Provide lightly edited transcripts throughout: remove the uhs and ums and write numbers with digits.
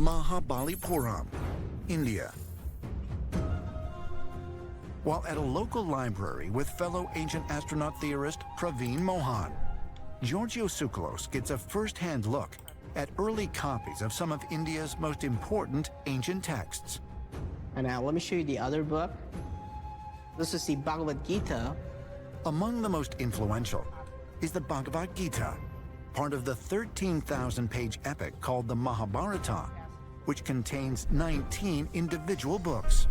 Mahabalipuram, India. While at a local library with fellow ancient astronaut theorist Praveen Mohan, Georgios Tsoukalos gets a first-hand look at early copies of some of India's most important ancient texts. And now let me show you the other book. This is the Bhagavad Gita. Among the most influential is the Bhagavad Gita, part of the 13,000-page epic called the Mahabharata, which contains 19 individual books.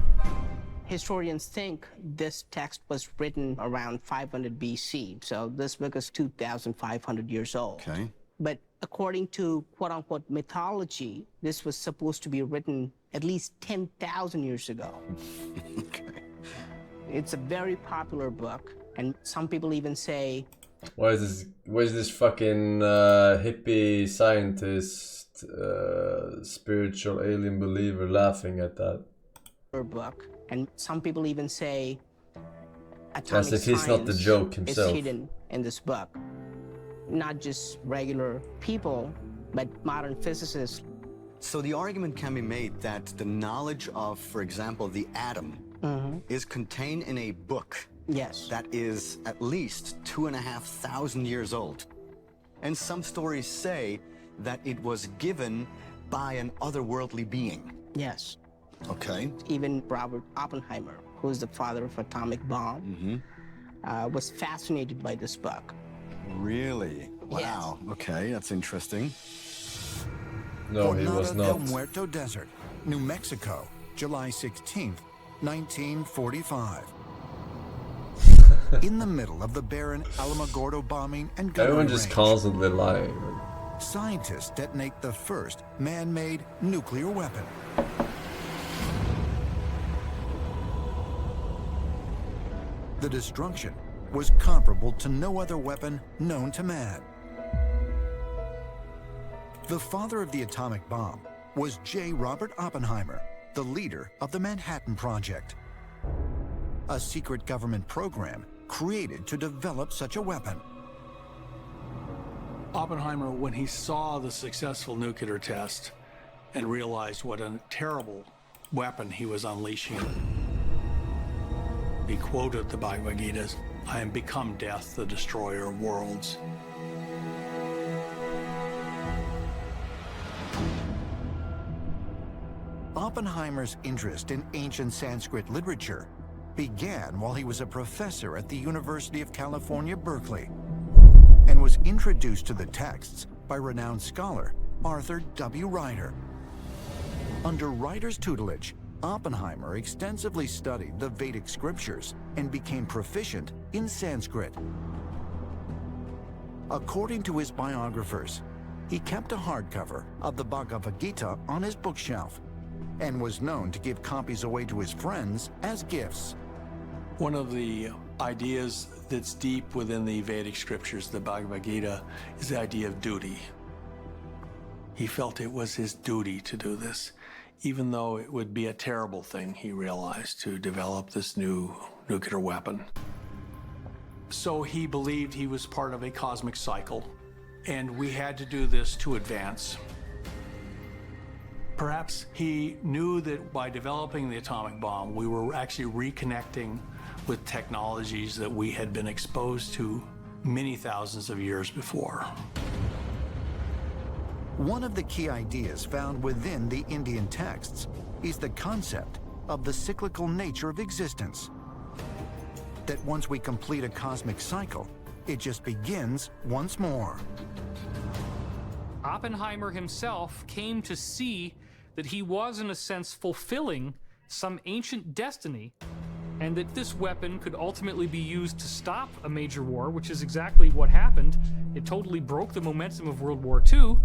Historians think this text was written around 500 BC, so this book is 2,500 years old. Okay. But according to quote-unquote mythology, this was supposed to be written at least 10,000 years ago. Okay. It's a very popular book, and some people even say... Why is this fucking hippie scientist, spiritual alien believer laughing at that? ...book, and some people even say... As if he's not the joke himself. ...is hidden in this book. Not just regular people, but modern physicists. So the argument can be made that the knowledge of, for example, the atom is contained in a book. Yes. That is at least 2,500 years old. And some stories say that it was given by an otherworldly being. Yes. Okay. Even Robert Oppenheimer, who is the father of atomic bomb, was fascinated by this book. Really? Wow. Yes. Okay, that's interesting. No, he was Coronado not. del Muerto Desert, New Mexico, July 16th, 1945. In the middle of the barren Alamogordo bombing and gunnery Everyone just range, constantly lying. scientists detonate the first man-made nuclear weapon. The destruction was comparable to no other weapon known to man. The father of the atomic bomb was J. Robert Oppenheimer, the leader of the Manhattan Project, a secret government program created to develop such a weapon. Oppenheimer, when he saw the successful nuclear test and realized what a terrible weapon he was unleashing, he quoted the Bhagavad Gita as, "I am become death, the destroyer of worlds." Oppenheimer's interest in ancient Sanskrit literature began while he was a professor at the University of California, Berkeley, and was introduced to the texts by renowned scholar Arthur W. Ryder. Under Ryder's tutelage, Oppenheimer extensively studied the Vedic scriptures and became proficient in Sanskrit. According to his biographers, he kept a hardcover of the Bhagavad Gita on his bookshelf and was known to give copies away to his friends as gifts. One of the ideas that's deep within the Vedic scriptures, the Bhagavad Gita, is the idea of duty. He felt it was his duty to do this, even though it would be a terrible thing, he realized, to develop this new nuclear weapon. So he believed he was part of a cosmic cycle, and we had to do this to advance. Perhaps he knew that by developing the atomic bomb, we were actually reconnecting with technologies that we had been exposed to many thousands of years before. One of the key ideas found within the Indian texts is the concept of the cyclical nature of existence. That once we complete a cosmic cycle, it just begins once more. Oppenheimer himself came to see that he was, in a sense, fulfilling some ancient destiny, and that this weapon could ultimately be used to stop a major war, which is exactly what happened. It totally broke the momentum of World War II.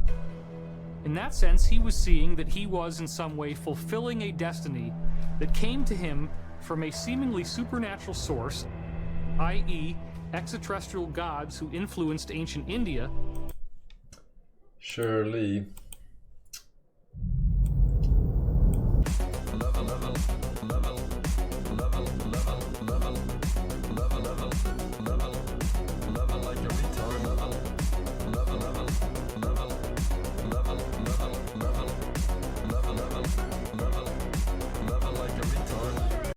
In that sense, he was seeing that he was in some way fulfilling a destiny that came to him from a seemingly supernatural source, i.e., extraterrestrial gods who influenced ancient India. Surely.